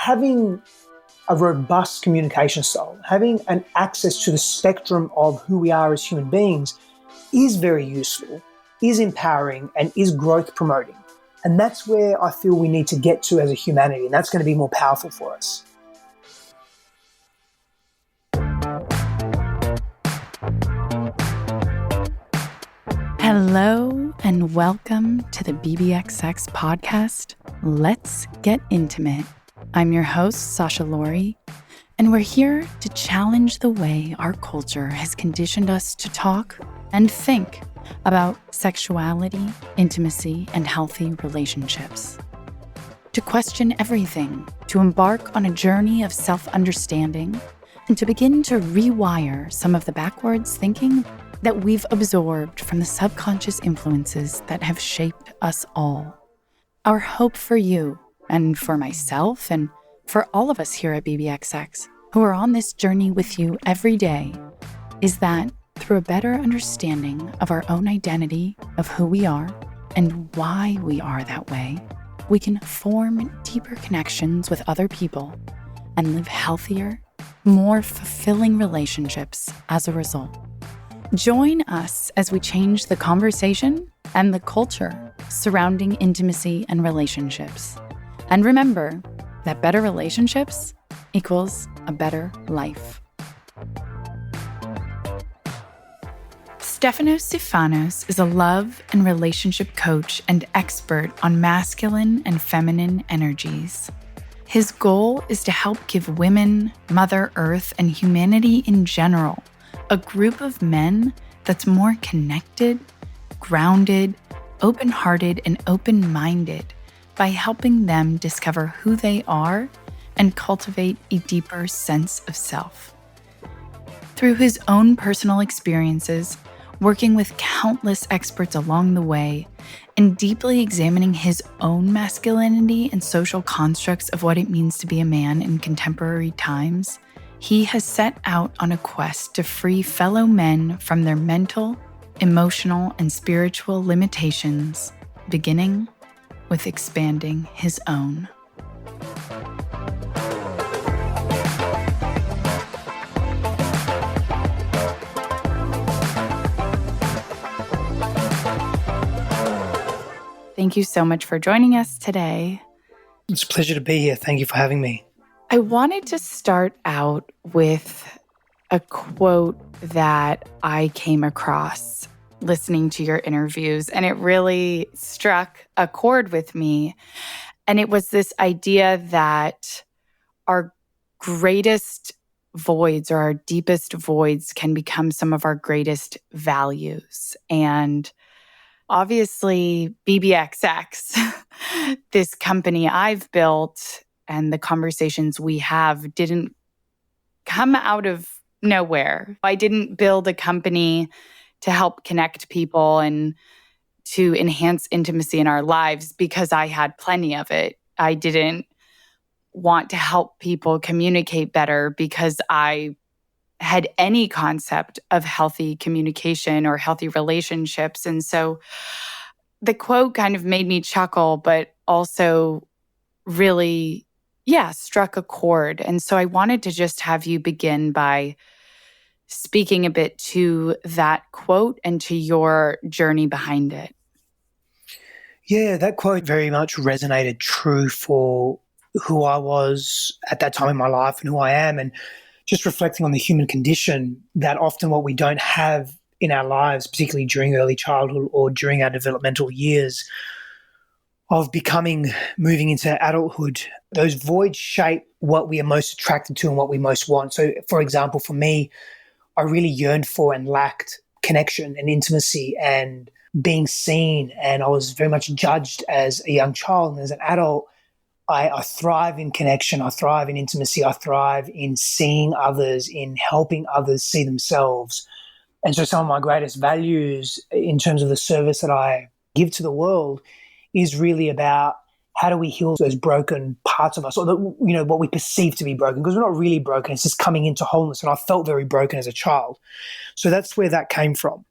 having a robust communication style, having an access to the spectrum of who we are as human beings is very useful, is empowering, and is growth promoting. And that's where I feel we need to get to as a humanity, and that's going to be more powerful for us. Hello and welcome to the BBXX podcast, Let's Get Intimate. I'm your host, Sasha Laurie, and we're here to challenge the way our culture has conditioned us to talk and think about sexuality, intimacy, and healthy relationships. To question everything, to embark on a journey of self-understanding, and to begin to rewire some of the backwards thinking that we've absorbed from the subconscious influences that have shaped us all. Our hope for you, and for myself, and for all of us here at BBXX, who are on this journey with you every day, is that through a better understanding of our own identity, of who we are, and why we are that way, we can form deeper connections with other people and live healthier, more fulfilling relationships as a result. Join us as we change the conversation and the culture surrounding intimacy and relationships. And remember that better relationships equals a better life. Stefanos Sifanos is a love and relationship coach and expert on masculine and feminine energies. His goal is to help give women, Mother Earth, and humanity in general a group of men that's more connected, grounded, open-hearted, and open-minded by helping them discover who they are and cultivate a deeper sense of self. Through his own personal experiences, working with countless experts along the way, and deeply examining his own masculinity and social constructs of what it means to be a man in contemporary times, he has set out on a quest to free fellow men from their mental, emotional, and spiritual limitations, beginning with expanding his own. Thank you so much for joining us today. It's a pleasure to be here. Thank you for having me. I wanted to start out with a quote that I came across listening to your interviews, and it really struck a chord with me. And it was this idea that our greatest voids or our deepest voids can become some of our greatest values. And obviously, BBXX, this company I've built, and the conversations we have didn't come out of nowhere. I didn't build a company to help connect people and to enhance intimacy in our lives because I had plenty of it. I didn't want to help people communicate better because I had any concept of healthy communication or healthy relationships. And so the quote kind of made me chuckle, but also really struck a chord. And so I wanted to just have you begin by speaking a bit to that quote and to your journey behind it. Yeah, that quote very much resonated true for who I was at that time in my life and who I am. And just reflecting on the human condition, that often what we don't have in our lives, particularly during early childhood or during our developmental years of moving into adulthood, those voids shape what we are most attracted to and what we most want. So, for example, for me, I really yearned for and lacked connection and intimacy and being seen. And I was very much judged as a young child. And as an adult, I thrive in connection. I thrive in intimacy. I thrive in seeing others, in helping others see themselves. And so some of my greatest values in terms of the service that I give to the world is really about how do we heal those broken parts of us, or what we perceive to be broken, because we're not really broken. It's just coming into wholeness. And I felt very broken as a child. So that's where that came from.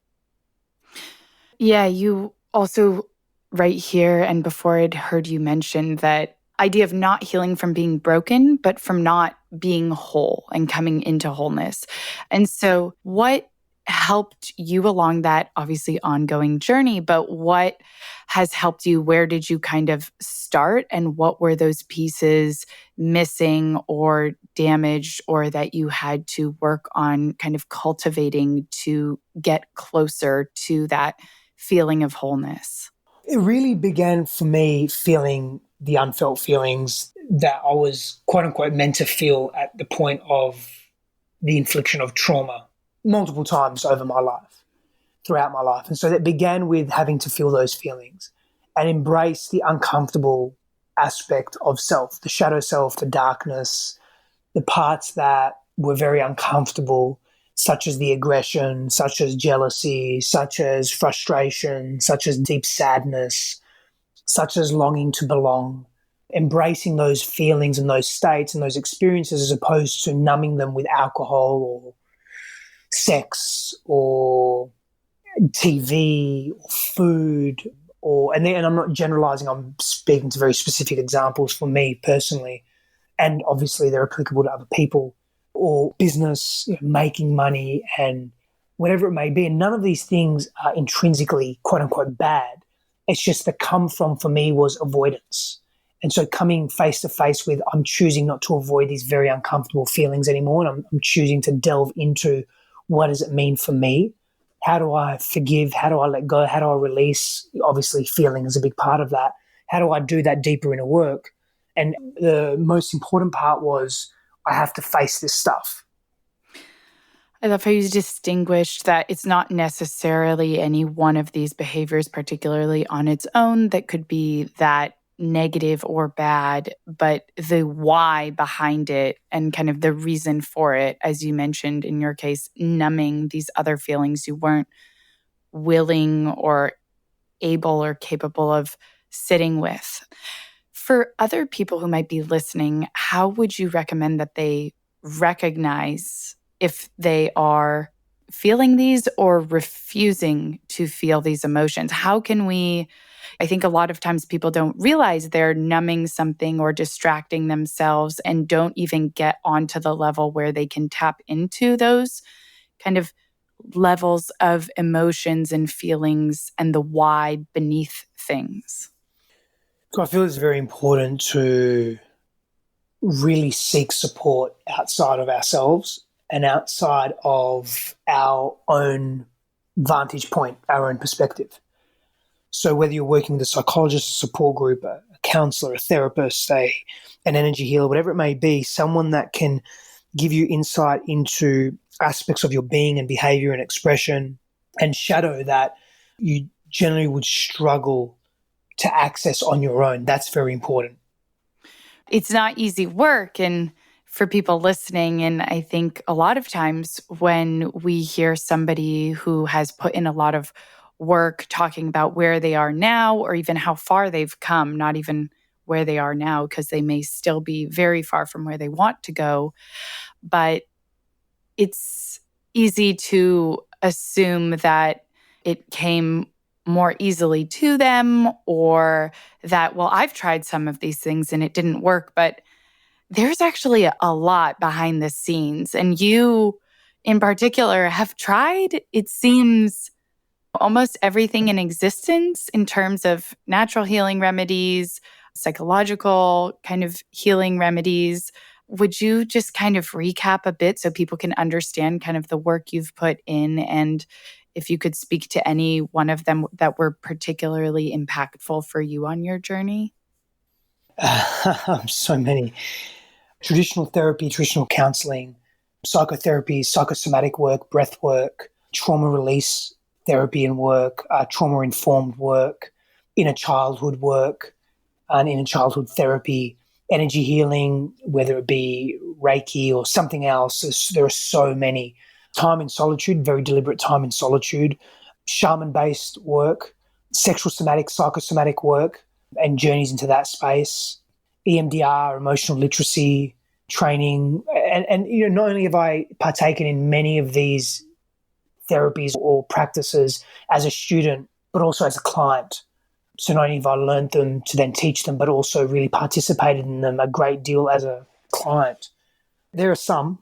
Yeah, you also right here and before I'd heard you mention that idea of not healing from being broken, but from not being whole and coming into wholeness. And so what helped you along that obviously ongoing journey, but what has helped you? Where did you kind of start, and what were those pieces missing or damaged, or that you had to work on kind of cultivating to get closer to that feeling of wholeness? It really began for me feeling the unfelt feelings that I was quote unquote meant to feel at the point of the infliction of trauma multiple times over my life, throughout my life. And so that began with having to feel those feelings and embrace the uncomfortable aspect of self, the shadow self, the darkness, the parts that were very uncomfortable, such as the aggression, such as jealousy, such as frustration, such as deep sadness, such as longing to belong. Embracing those feelings and those states and those experiences as opposed to numbing them with alcohol or sex or TV or food and I'm not generalizing, I'm speaking to very specific examples for me personally. And obviously they're applicable to other people or business, making money and whatever it may be. And none of these things are intrinsically quote unquote bad. It's just the come from for me was avoidance. And so coming face to face with, I'm choosing not to avoid these very uncomfortable feelings anymore. And I'm choosing to delve into what does it mean for me? How do I forgive? How do I let go? How do I release? Obviously, feeling is a big part of that. How do I do that deeper inner work? And the most important part was I have to face this stuff. I love how you distinguished that it's not necessarily any one of these behaviors, particularly on its own, that could be that negative or bad, but the why behind it and kind of the reason for it, as you mentioned in your case, numbing these other feelings you weren't willing or able or capable of sitting with. For other people who might be listening, how would you recommend that they recognize if they are feeling these or refusing to feel these emotions? How can we, I think a lot of times people don't realize they're numbing something or distracting themselves and don't even get onto the level where they can tap into those kind of levels of emotions and feelings and the why beneath things. So I feel it's very important to really seek support outside of ourselves and outside of our own vantage point, our own perspective. So whether you're working with a psychologist, a support group, a counselor, a therapist, an energy healer, whatever it may be, someone that can give you insight into aspects of your being and behavior and expression and shadow that you generally would struggle to access on your own. That's very important. It's not easy work. And for people listening, and I think a lot of times when we hear somebody who has put in a lot of work talking about where they are now or even how far they've come, not even where they are now, because they may still be very far from where they want to go. But it's easy to assume that it came more easily to them, or that, well, I've tried some of these things and it didn't work. But there's actually a lot behind the scenes. And you, in particular, have tried, it seems, almost everything in existence in terms of natural healing remedies, psychological kind of healing remedies. Would you just kind of recap a bit so people can understand kind of the work you've put in, and if you could speak to any one of them that were particularly impactful for you on your journey? So many. Traditional therapy, traditional counseling, psychotherapy, psychosomatic work, breath work, trauma release therapy and work, trauma-informed work, inner childhood work, and inner childhood therapy, energy healing, whether it be Reiki or something else. There are so many. Time in solitude, very deliberate time in solitude, shaman-based work, sexual somatic, psychosomatic work, and journeys into that space, EMDR, emotional literacy training. And not only have I partaken in many of these therapies or practices as a student, but also as a client. So not only have I learned them to then teach them, but also really participated in them a great deal as a client. There are some.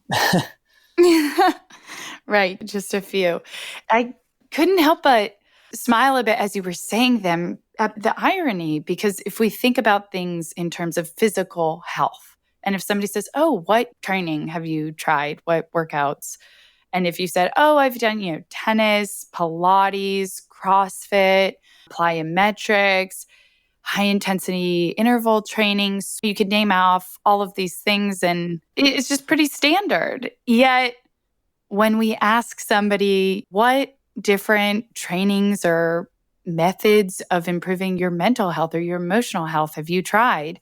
Right, just a few. I couldn't help but smile a bit as you were saying them at the irony, because if we think about things in terms of physical health, and if somebody says, "Oh, what training have you tried? What workouts?" And if you said, "Oh, I've done, tennis, Pilates, CrossFit, plyometrics, high intensity interval trainings," you could name off all of these things and it's just pretty standard. Yet when we ask somebody what different trainings or methods of improving your mental health or your emotional health have you tried,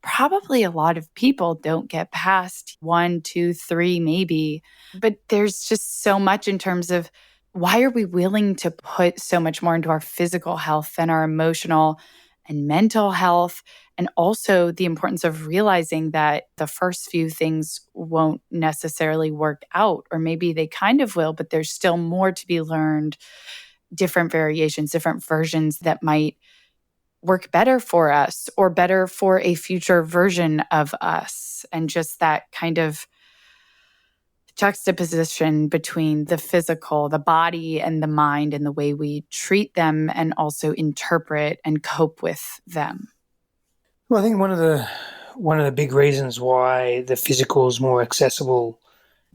probably a lot of people don't get past one, two, three, maybe. But there's just so much in terms of why are we willing to put so much more into our physical health than our emotional and mental health? And also the importance of realizing that the first few things won't necessarily work out, or maybe they kind of will, but there's still more to be learned, different variations, different versions that might work better for us or better for a future version of us. And just that kind of juxtaposition between the physical, the body, and the mind, and the way we treat them and also interpret and cope with them. Well, I think one of the big reasons why the physical is more accessible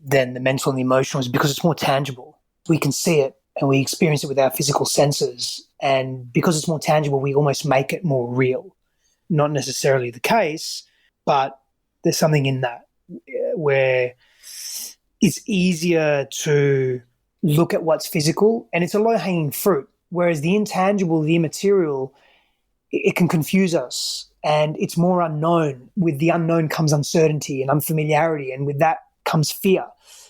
than the mental and the emotional is because it's more tangible. We can see it and we experience it with our physical senses. And because it's more tangible, we almost make it more real. Not necessarily the case, but there's something in that where it's easier to look at what's physical and it's a low-hanging fruit. Whereas the intangible, the immaterial, it can confuse us and it's more unknown. With the unknown comes uncertainty and unfamiliarity, and with that comes fear.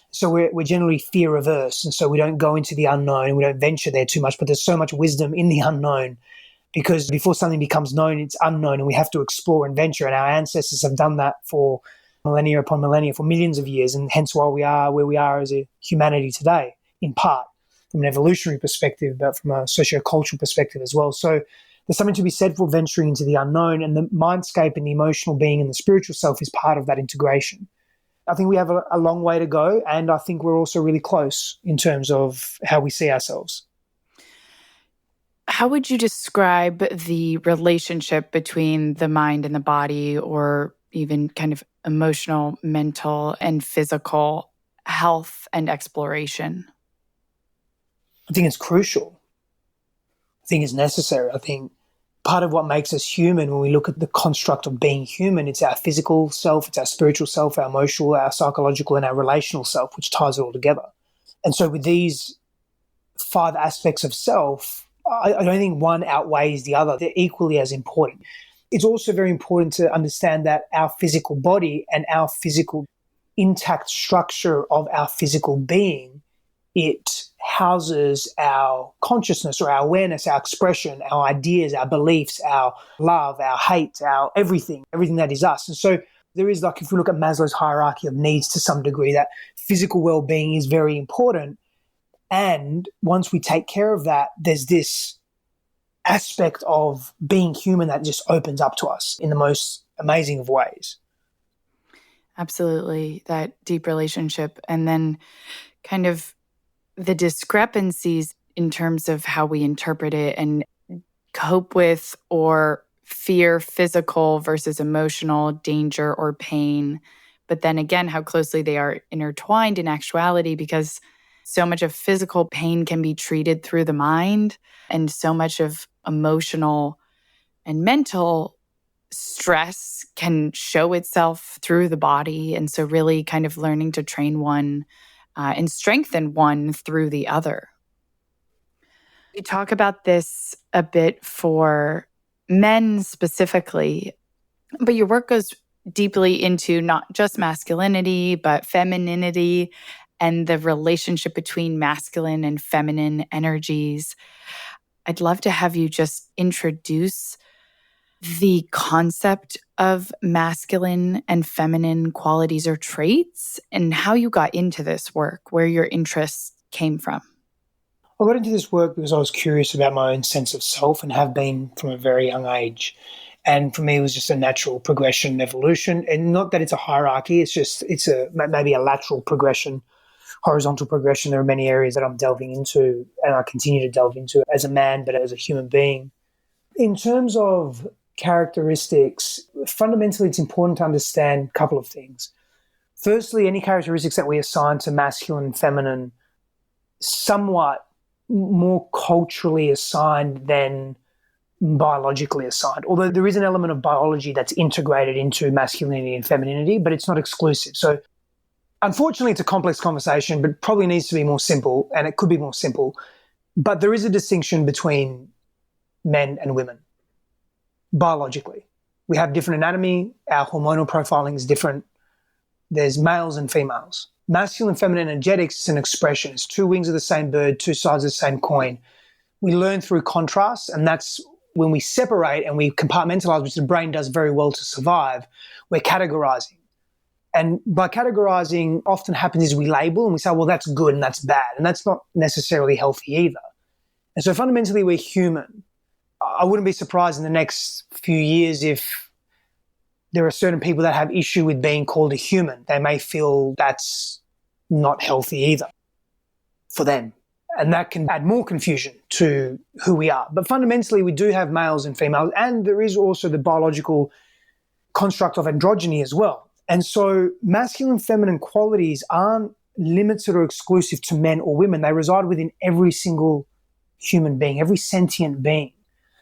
So we're generally fear averse, and so we don't go into the unknown and we don't venture there too much. But there's so much wisdom in the unknown, because before something becomes known, it's unknown and we have to explore and venture. And our ancestors have done that for millennia upon millennia, for millions of years, and hence why we are where we are as a humanity today, in part from an evolutionary perspective, but from a socio-cultural perspective as well. So there's something to be said for venturing into the unknown, and the mindscape and the emotional being and the spiritual self is part of that integration. I think we have a long way to go, and I think we're also really close in terms of how we see ourselves. How would you describe the relationship between the mind and the body, or even kind of emotional, mental, and physical health and exploration? I think it's crucial. I think it's necessary. I think part of what makes us human, when we look at the construct of being human, it's our physical self, it's our spiritual self, our emotional, our psychological, and our relational self, which ties it all together. And so with these 5 aspects of self, I don't think one outweighs the other. They're equally as important. It's also very important to understand that our physical body and our physical intact structure of our physical being, it houses our consciousness or our awareness, our expression, our ideas, our beliefs, our love, our hate, our everything that is us. And so there is, like, if we look at Maslow's hierarchy of needs to some degree, that physical well-being is very important. And once we take care of that, there's this aspect of being human that just opens up to us in the most amazing of ways. Absolutely, that deep relationship. And then kind of the discrepancies in terms of how we interpret it and cope with or fear physical versus emotional danger or pain. But then again, how closely they are intertwined in actuality, because so much of physical pain can be treated through the mind, and so much of emotional and mental stress can show itself through the body. And so really kind of learning to train one and strengthen one through the other. We talk about this a bit for men specifically, but your work goes deeply into not just masculinity, but femininity and the relationship between masculine and feminine energies. I'd love to have you just introduce the concept of masculine and feminine qualities or traits and how you got into this work, where your interests came from. I got into this work because I was curious about my own sense of self and have been from a very young age. And for me, it was just a natural progression and evolution. And not that it's a hierarchy, maybe a lateral progression, horizontal progression. There are many areas that I'm delving into and I continue to delve into as a man, but as a human being. In terms of characteristics, fundamentally, it's important to understand a couple of things. Firstly, any characteristics that we assign to masculine and feminine, somewhat more culturally assigned than biologically assigned. Although there is an element of biology that's integrated into masculinity and femininity, but it's not exclusive. So unfortunately, it's a complex conversation, but probably needs to be more simple, and it could be more simple. But there is a distinction between men and women biologically. We have different anatomy. Our hormonal profiling is different. There's males and females. Masculine and feminine energetics is an expression. It's two wings of the same bird, two sides of the same coin. We learn through contrast, and that's when we separate and we compartmentalize, which the brain does very well to survive. We're categorizing. And by categorizing, often happens is we label and we say, well, that's good and that's bad. And that's not necessarily healthy either. And so fundamentally, we're human. I wouldn't be surprised in the next few years if there are certain people that have issue with being called a human. They may feel that's not healthy either for them. And that can add more confusion to who we are. But fundamentally, we do have males and females, and there is also the biological construct of androgyny as well. And so masculine and feminine qualities aren't limited or exclusive to men or women. They reside within every single human being, every sentient being.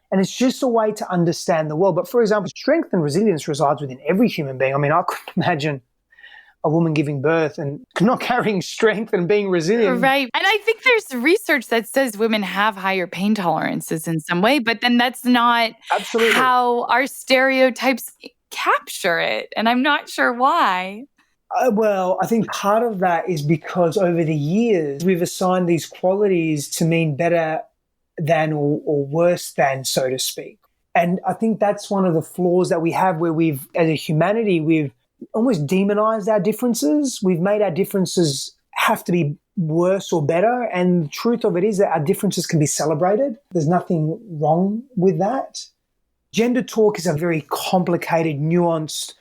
And it's just a way to understand the world. But for example, strength and resilience resides within every human being. I mean, I couldn't imagine a woman giving birth and not carrying strength and being resilient. Right. And I think there's research that says women have higher pain tolerances in some way, but then that's not Absolutely how our stereotypes capture it. And I'm not sure why. Well, I think part of that is because over the years, we've assigned these qualities to mean better than or worse than, so to speak. And I think that's one of the flaws that we have where as a humanity, we've almost demonized our differences. We've made our differences have to be worse or better. And the truth of it is that our differences can be celebrated. There's nothing wrong with that. Gender talk is a very complicated, nuanced,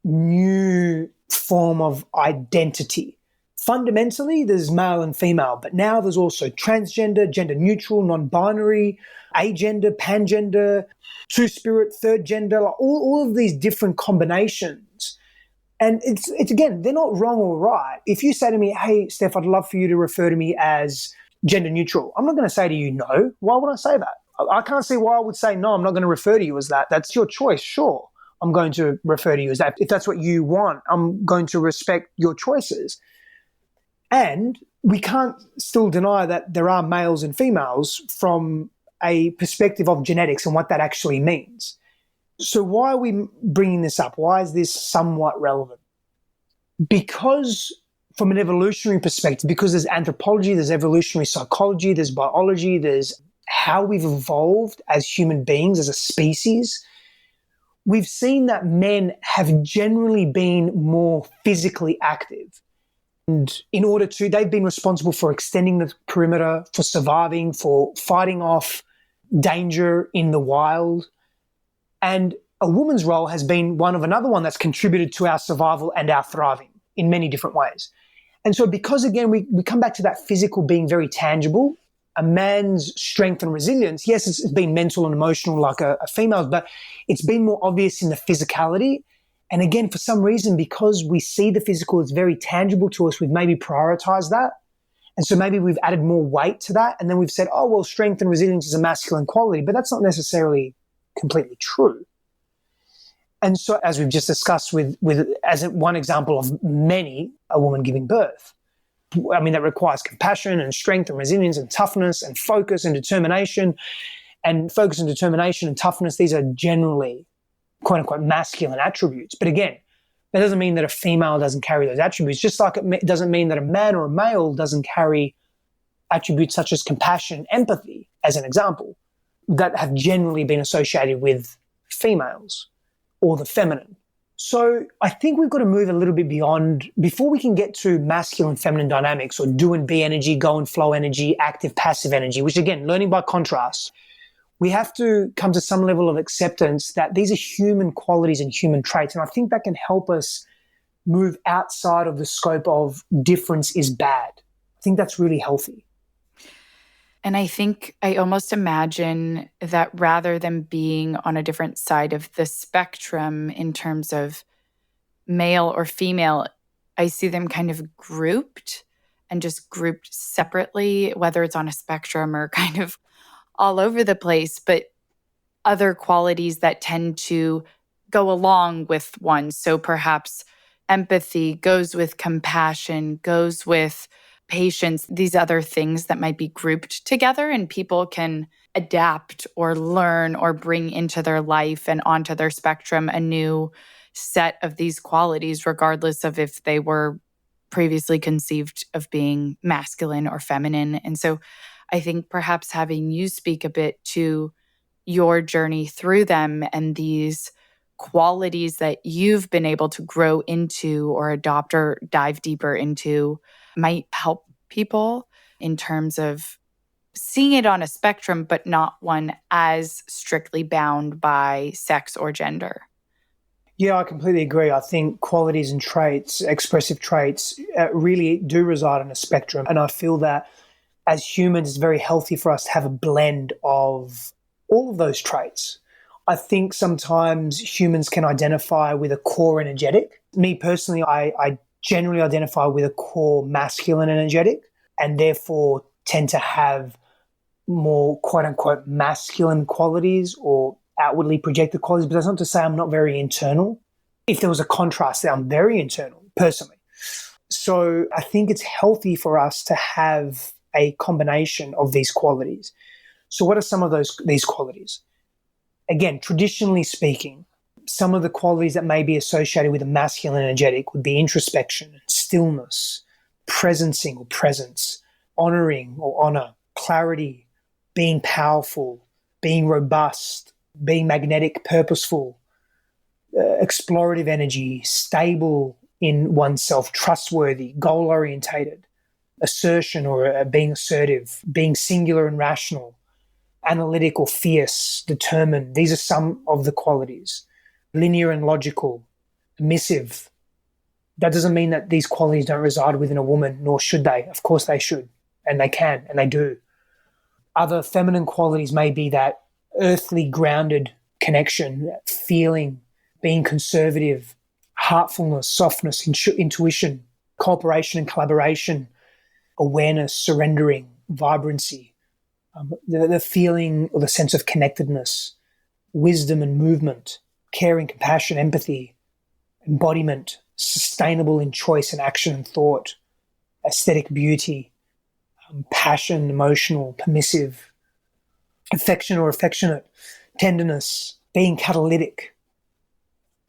new form of identity. Fundamentally, there's male and female, but now there's also transgender, gender neutral, non-binary, agender, pangender, two-spirit, third gender, all of these different combinations. And it's again, they're not wrong or right. If you say to me, hey, Steph, I'd love for you to refer to me as gender neutral, I'm not going to say to you no. Why would I say that? I can't see why I would say no, I'm not going to refer to you as that. That's your choice, sure. I'm going to refer to you as that. If that's what you want, I'm going to respect your choices. And we can't still deny that there are males and females from a perspective of genetics and what that actually means. So why are we bringing this up? Why is this somewhat relevant? Because from an evolutionary perspective, because there's anthropology, there's evolutionary psychology, there's biology, there's how we've evolved as human beings, as a species, we've seen that men have generally been more physically active. And they've been responsible for extending the perimeter, for surviving, for fighting off danger in the wild. And a woman's role has been another one that's contributed to our survival and our thriving in many different ways. And so because, again, we come back to that physical being very tangible, a man's strength and resilience, yes, it's been mental and emotional like a female's, but it's been more obvious in the physicality. And again, for some reason, because we see the physical as very tangible to us, we've maybe prioritized that. And so maybe we've added more weight to that. And then we've said, oh, well, strength and resilience is a masculine quality, but that's not necessarily completely true. And so as we've just discussed as one example of many, a woman giving birth, I mean, that requires compassion and strength and resilience and toughness and focus and determination. And focus and determination and toughness, these are generally quote unquote masculine attributes. But again, that doesn't mean that a female doesn't carry those attributes, just like it doesn't mean that a man or a male doesn't carry attributes such as compassion, empathy, as an example, that have generally been associated with females or the feminine. So I think we've got to move a little bit beyond, before we can get to masculine, feminine dynamics, or do and be energy, go and flow energy, active, passive energy, which again, learning by contrast, we have to come to some level of acceptance that these are human qualities and human traits. And I think that can help us move outside of the scope of difference is bad. I think that's really healthy. And I think I almost imagine that rather than being on a different side of the spectrum in terms of male or female, I see them kind of grouped and just grouped separately, whether it's on a spectrum or kind of all over the place, but other qualities that tend to go along with one. So perhaps empathy goes with compassion, goes with patience, these other things that might be grouped together, and people can adapt or learn or bring into their life and onto their spectrum a new set of these qualities, regardless of if they were previously conceived of being masculine or feminine. And so I think perhaps having you speak a bit to your journey through them and these qualities that you've been able to grow into or adopt or dive deeper into might help people in terms of seeing it on a spectrum, but not one as strictly bound by sex or gender. Yeah, I completely agree. I think qualities and traits, expressive traits, really do reside on a spectrum. And I feel that as humans, it's very healthy for us to have a blend of all of those traits. I think sometimes humans can identify with a core energetic. Me personally, I generally identify with a core masculine energetic, and therefore tend to have more quote unquote masculine qualities or outwardly projected qualities. But that's not to say I'm not very internal. If there was a contrast there, I'm very internal personally. So I think it's healthy for us to have a combination of these qualities. So what are some of these qualities? Again, traditionally speaking, some of the qualities that may be associated with a masculine energetic would be introspection, stillness, presencing or presence, honoring or honor, clarity, being powerful, being robust, being magnetic, purposeful, explorative energy, stable in oneself, trustworthy, goal-orientated, assertion or being assertive, being singular and rational, analytical, fierce, determined. These are some of the qualities. Linear and logical, permissive. That doesn't mean that these qualities don't reside within a woman, nor should they. Of course they should, and they can, and they do. Other feminine qualities may be that earthly grounded connection, that feeling, being conservative, heartfulness, softness, intuition, cooperation and collaboration, awareness, surrendering, vibrancy, the feeling or the sense of connectedness, wisdom and movement, caring, compassion, empathy, embodiment, sustainable in choice and action and thought, aesthetic beauty, passion, emotional, permissive, affection or affectionate, tenderness, being catalytic,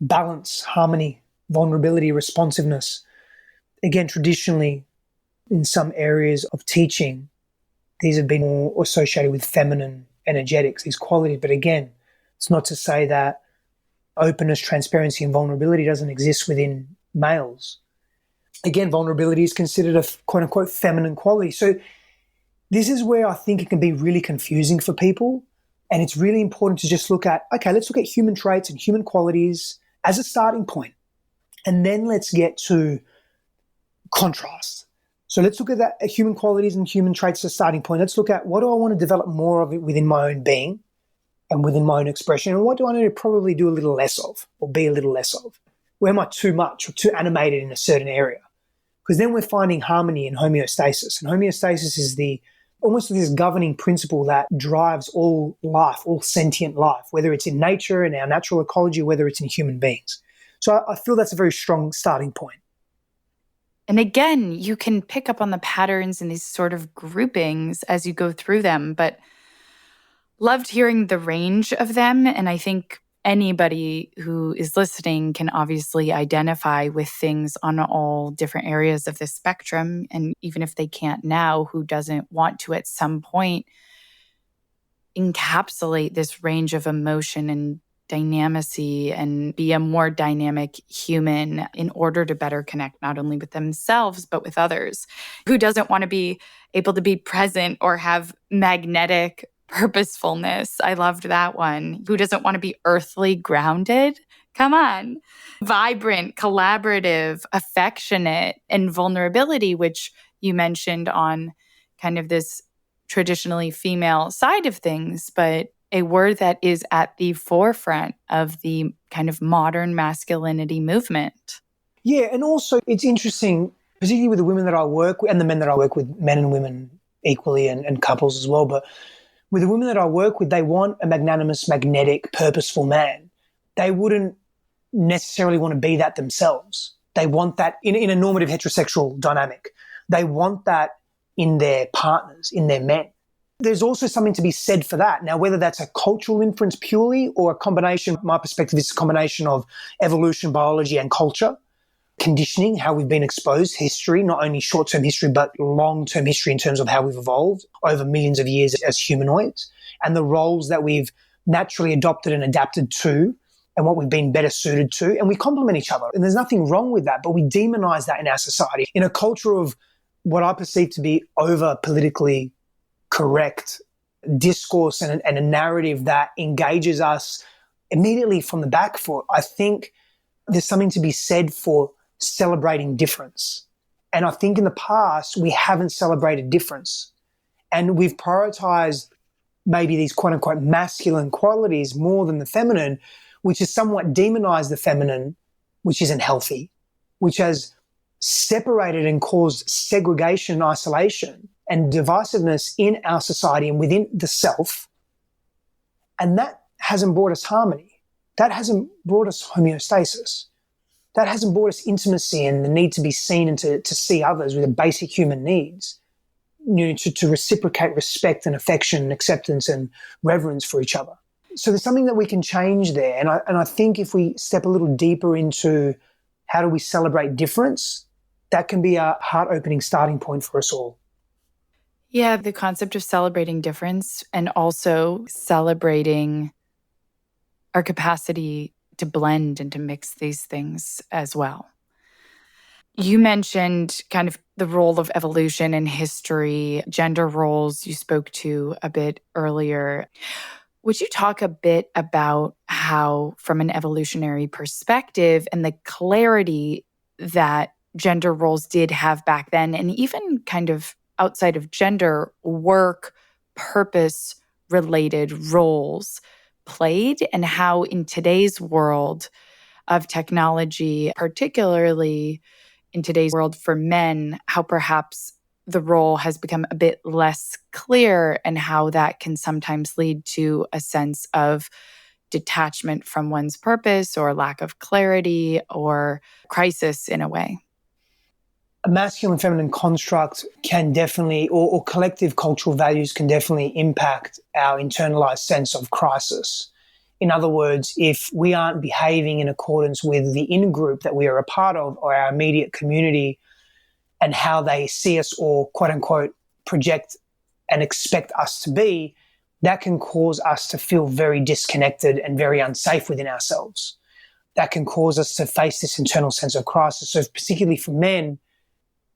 balance, harmony, vulnerability, responsiveness. Again, traditionally, in some areas of teaching, these have been more associated with feminine energetics, these qualities. But again, it's not to say that openness, transparency, and vulnerability doesn't exist within males. Again, vulnerability is considered a quote unquote feminine quality. So this is where I think it can be really confusing for people. And it's really important to just look at, okay, let's look at human traits and human qualities as a starting point. And then let's get to contrast. So let's look at that human qualities and human traits as a starting point. Let's look at, what do I want to develop more of it within my own being and within my own expression? And what do I need to probably do a little less of or be a little less of? Where am I too much or too animated in a certain area? Because then we're finding harmony and homeostasis. And homeostasis is almost this governing principle that drives all life, all sentient life, whether it's in nature, in our natural ecology, whether it's in human beings. So I feel that's a very strong starting point. And again, you can pick up on the patterns in these sort of groupings as you go through them, but loved hearing the range of them. And I think anybody who is listening can obviously identify with things on all different areas of the spectrum. And even if they can't now, who doesn't want to at some point encapsulate this range of emotion and dynamacy and be a more dynamic human in order to better connect not only with themselves, but with others. Who doesn't want to be able to be present or have magnetic purposefulness? I loved that one. Who doesn't want to be earthly grounded? Come on. Vibrant, collaborative, affectionate, and vulnerability, which you mentioned on kind of this traditionally female side of things, but a word that is at the forefront of the kind of modern masculinity movement. Yeah, and also it's interesting, particularly with the women that I work with and the men that I work with, men and women equally and couples as well. But with the women that I work with, they want a magnanimous, magnetic, purposeful man. They wouldn't necessarily want to be that themselves. They want that in a normative heterosexual dynamic. They want that in their partners, in their men. There's also something to be said for that. Now, whether that's a cultural inference purely or a combination, my perspective is a combination of evolution, biology, and culture, conditioning, how we've been exposed, history, not only short-term history, but long-term history in terms of how we've evolved over millions of years as humanoids, and the roles that we've naturally adopted and adapted to, and what we've been better suited to, and we complement each other. And there's nothing wrong with that, but we demonize that in our society. In a culture of what I perceive to be over-politically correct discourse and a narrative that engages us immediately from the back foot, I think there's something to be said for celebrating difference. And I think in the past, we haven't celebrated difference. And we've prioritized maybe these quote-unquote masculine qualities more than the feminine, which has somewhat demonized the feminine, which isn't healthy, which has separated and caused segregation and isolation and divisiveness in our society and within the self. And that hasn't brought us harmony. That hasn't brought us homeostasis. That hasn't brought us intimacy and the need to be seen and to see others with the basic human needs, to reciprocate respect and affection and acceptance and reverence for each other. So there's something that we can change there. And I think if we step a little deeper into how do we celebrate difference, that can be a heart-opening starting point for us all. Yeah, the concept of celebrating difference and also celebrating our capacity to blend and to mix these things as well. You mentioned kind of the role of evolution and history, gender roles you spoke to a bit earlier. Would you talk a bit about how, from an evolutionary perspective and the clarity that gender roles did have back then, and even kind of outside of gender, work, purpose-related roles played, and how in today's world of technology, particularly in today's world for men, how perhaps the role has become a bit less clear and how that can sometimes lead to a sense of detachment from one's purpose or lack of clarity or crisis in a way? A masculine feminine construct can definitely, or collective cultural values can definitely impact our internalized sense of crisis. In other words, if we aren't behaving in accordance with the in-group that we are a part of or our immediate community and how they see us or quote unquote project and expect us to be, that can cause us to feel very disconnected and very unsafe within ourselves. That can cause us to face this internal sense of crisis. So particularly for men,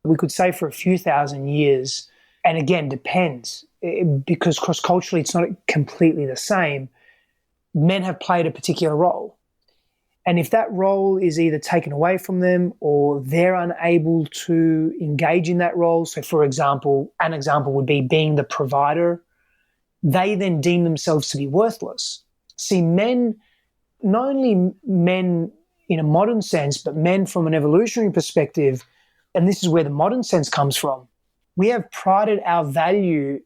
we could say for a few thousand years, and again, depends, because cross-culturally it's not completely the same, men have played a particular role. And if that role is either taken away from them or they're unable to engage in that role, so for example, an example would be being the provider, they then deem themselves to be worthless. See, men, not only men in a modern sense, but men from an evolutionary perspective, and this is where the modern sense comes from, we have prided our value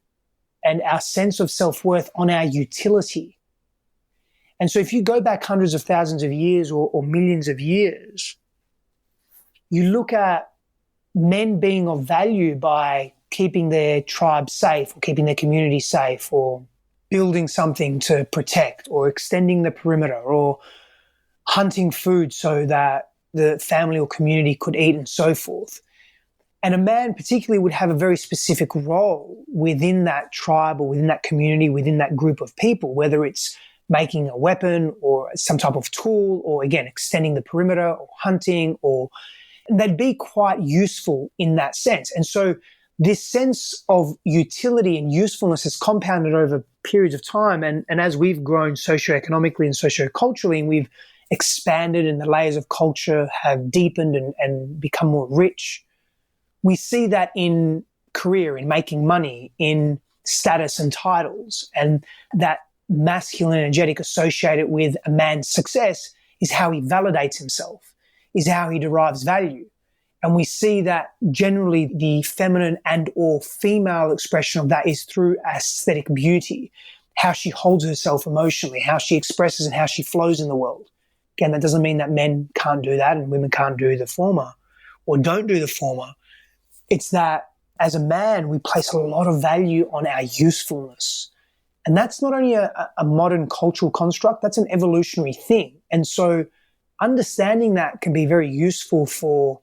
and our sense of self-worth on our utility. And so if you go back hundreds of thousands of years or millions of years, you look at men being of value by keeping their tribe safe or keeping their community safe or building something to protect or extending the perimeter or hunting food so that the family or community could eat and so forth. And a man particularly would have a very specific role within that tribe or within that community, within that group of people, whether it's making a weapon or some type of tool, or again, extending the perimeter or hunting, or they'd be quite useful in that sense. And so this sense of utility and usefulness has compounded over periods of time. And as we've grown socioeconomically and socioculturally, and we've expanded and the layers of culture have deepened and become more rich, we see that in career, in making money, in status and titles, and that masculine energetic associated with a man's success is how he validates himself, is how he derives value. And we see that generally the feminine and or female expression of that is through aesthetic beauty, how she holds herself emotionally, how she expresses and how she flows in the world. Again, that doesn't mean that men can't do that and women can't do the former or don't do the former. It's that as a man, we place a lot of value on our usefulness. And that's not only a modern cultural construct, that's an evolutionary thing. And so understanding that can be very useful for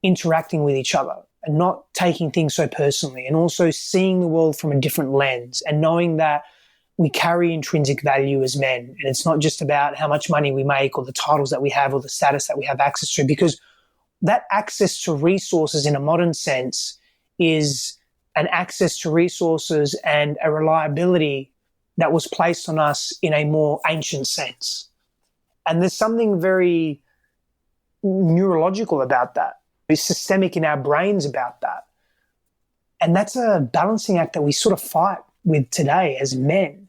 interacting with each other and not taking things so personally, and also seeing the world from a different lens and knowing that we carry intrinsic value as men. And it's not just about how much money we make or the titles that we have or the status that we have access to, because that access to resources in a modern sense is an access to resources and a reliability that was placed on us in a more ancient sense. And there's something very neurological about that. It's systemic in our brains about that. And that's a balancing act that we sort of fight with today as men.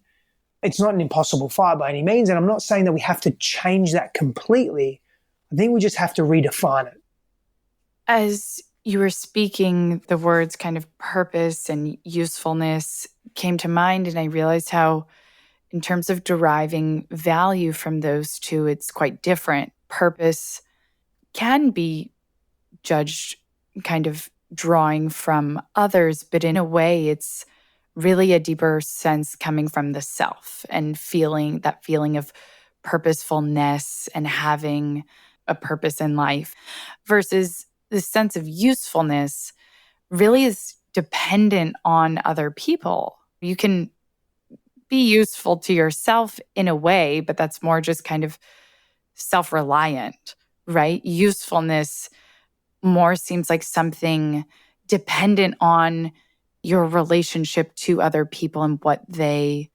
It's not an impossible fight by any means, and I'm not saying that we have to change that completely. I think we just have to redefine it. As you were speaking, the words kind of purpose and usefulness came to mind, and I realized how, in terms of deriving value from those two, it's quite different. Purpose can be judged kind of drawing from others, but in a way, it's really a deeper sense coming from the self and feeling that feeling of purposefulness and having a purpose in life, versus the sense of usefulness really is dependent on other people. You can be useful to yourself in a way, but that's more just kind of self-reliant, right? Usefulness more seems like something dependent on your relationship to other people and what they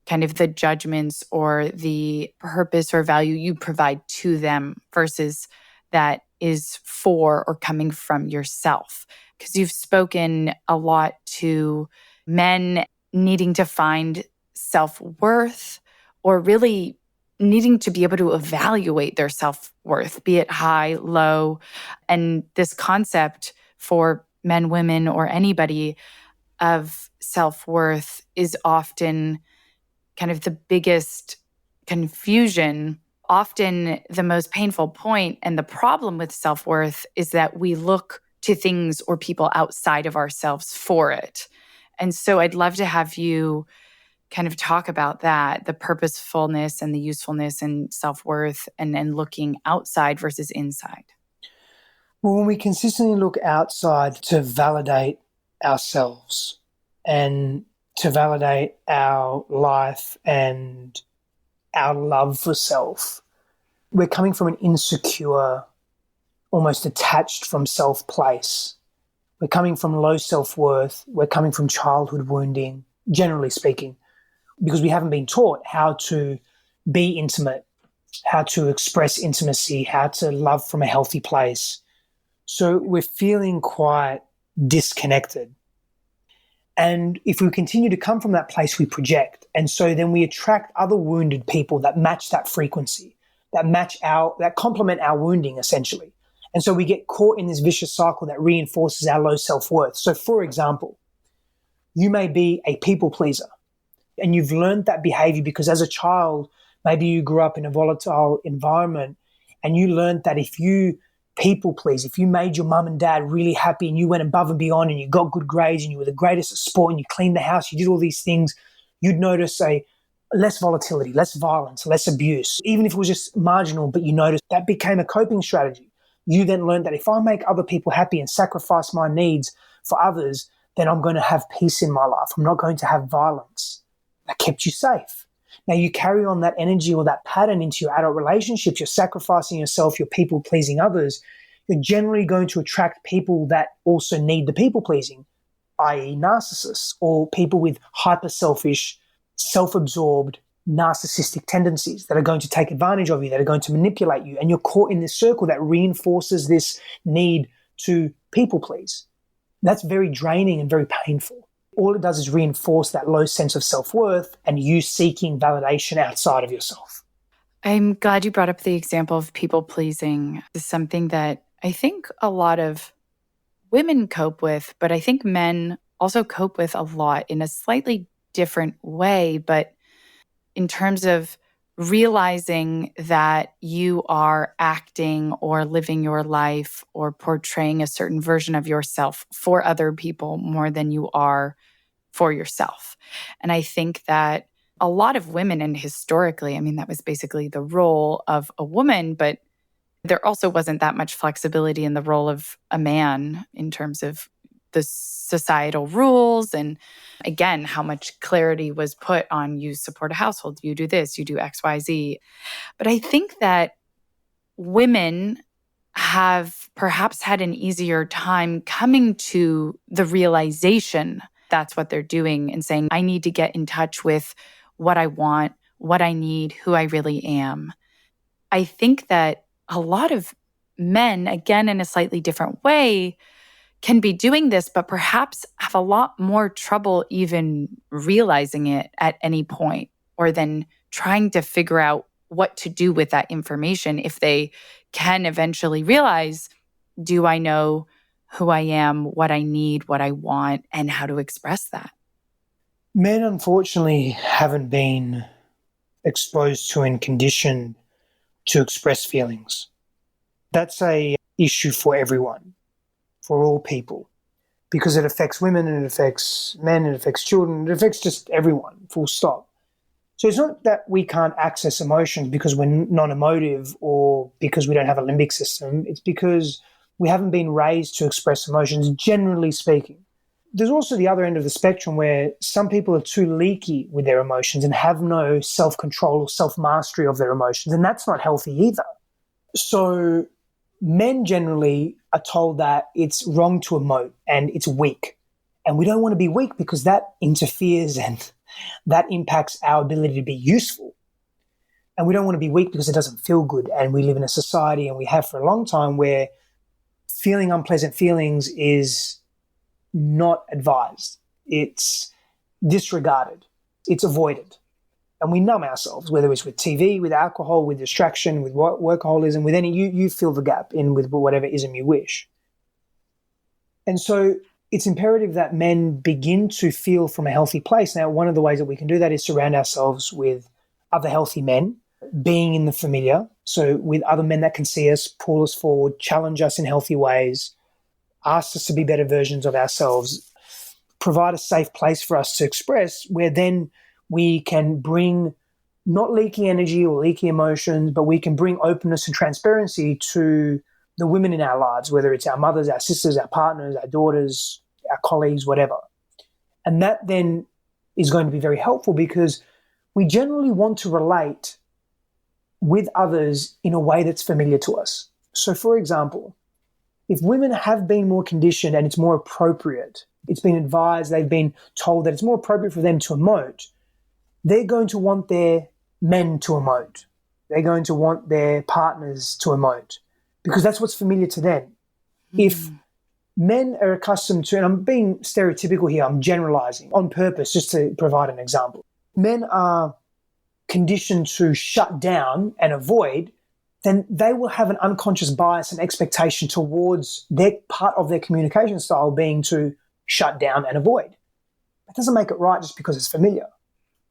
kind of the judgments or the purpose or value you provide to them, versus that is for or coming from yourself. Because you've spoken a lot to men needing to find self-worth, or really needing to be able to evaluate their self-worth, be it high, low. And this concept for men, women, or anybody of self-worth is often kind of the biggest confusion, often the most painful point. And the problem with self-worth is that we look to things or people outside of ourselves for it. And so I'd love to have you kind of talk about that, the purposefulness and the usefulness and self-worth, and then looking outside versus inside. Well, when we consistently look outside to validate ourselves and to validate our life and our love for self, we're coming from an insecure, almost detached from self place. We're coming from low self-worth. We're coming from childhood wounding, generally speaking, because we haven't been taught how to be intimate, how to express intimacy, how to love from a healthy place. So we're feeling quite disconnected. And if we continue to come from that place, we project. And so then we attract other wounded people that match that frequency, that complement our wounding, essentially. And so we get caught in this vicious cycle that reinforces our low self-worth. So for example, you may be a people pleaser, and you've learned that behavior because as a child, maybe you grew up in a volatile environment and you learned that if you people please, if you made your mum and dad really happy and you went above and beyond and you got good grades and you were the greatest at sport and you cleaned the house, you did all these things, you'd notice a less volatility, less violence, less abuse. Even if it was just marginal, but you noticed that became a coping strategy. You then learned that if I make other people happy and sacrifice my needs for others, then I'm going to have peace in my life. I'm not going to have violence. That kept you safe. Now you carry on that energy or that pattern into your adult relationships, you're sacrificing yourself, you're people pleasing others, you're generally going to attract people that also need the people pleasing, i.e. narcissists or people with hyper selfish, self-absorbed, narcissistic tendencies that are going to take advantage of you, that are going to manipulate you. And you're caught in this circle that reinforces this need to people please. That's very draining and very painful. All it does is reinforce that low sense of self-worth and you seeking validation outside of yourself. I'm glad you brought up the example of people pleasing. It's something that I think a lot of women cope with, but I think men also cope with a lot in a slightly different way. But in terms of realizing that you are acting or living your life or portraying a certain version of yourself for other people more than you are for yourself. And I think that a lot of women, and historically, I mean, that was basically the role of a woman, but there also wasn't that much flexibility in the role of a man in terms of the societal rules. And again, how much clarity was put on you support a household, you do this, you do X, Y, Z. But I think that women have perhaps had an easier time coming to the realization that's what they're doing and saying, I need to get in touch with what I want, what I need, who I really am. I think that a lot of men, again, in a slightly different way, can be doing this, but perhaps have a lot more trouble even realizing it at any point, or then trying to figure out what to do with that information if they can eventually realize, do I know who I am, what I need, what I want, and how to express that? Men, unfortunately, haven't been exposed to and conditioned to express feelings. That's a issue for everyone, for all people, because it affects women and it affects men, it affects children, it affects just everyone, full stop. So it's not that we can't access emotions because we're non-emotive or because we don't have a limbic system. It's because we haven't been raised to express emotions, generally speaking. There's also the other end of the spectrum where some people are too leaky with their emotions and have no self-control or self-mastery of their emotions, and that's not healthy either. So men generally are told that it's wrong to emote and it's weak. And we don't want to be weak because that interferes and that impacts our ability to be useful. And we don't want to be weak because it doesn't feel good. And we live in a society, and we have for a long time, where feeling unpleasant feelings is not advised. It's disregarded. It's avoided. And we numb ourselves, whether it's with TV, with alcohol, with distraction, with workaholism, with any, you fill the gap in with whatever ism you wish. And so it's imperative that men begin to feel from a healthy place. Now, one of the ways that we can do that is surround ourselves with other healthy men, being in the familiar. So with other men that can see us, pull us forward, challenge us in healthy ways, ask us to be better versions of ourselves, provide a safe place for us to express, where then we can bring not leaky energy or leaky emotions, but we can bring openness and transparency to the women in our lives, whether it's our mothers, our sisters, our partners, our daughters, our colleagues, whatever. And that then is going to be very helpful because we generally want to relate with others in a way that's familiar to us. So, for example, if women have been more conditioned and it's more appropriate, it's been advised, they've been told that it's more appropriate for them to emote, they're going to want their men to emote. They're going to want their partners to emote because that's what's familiar to them. If men are accustomed to, and I'm being stereotypical here, I'm generalizing on purpose just to provide an example. Men are conditioned to shut down and avoid, then they will have an unconscious bias and expectation towards their part of their communication style being to shut down and avoid. That doesn't make it right just because it's familiar.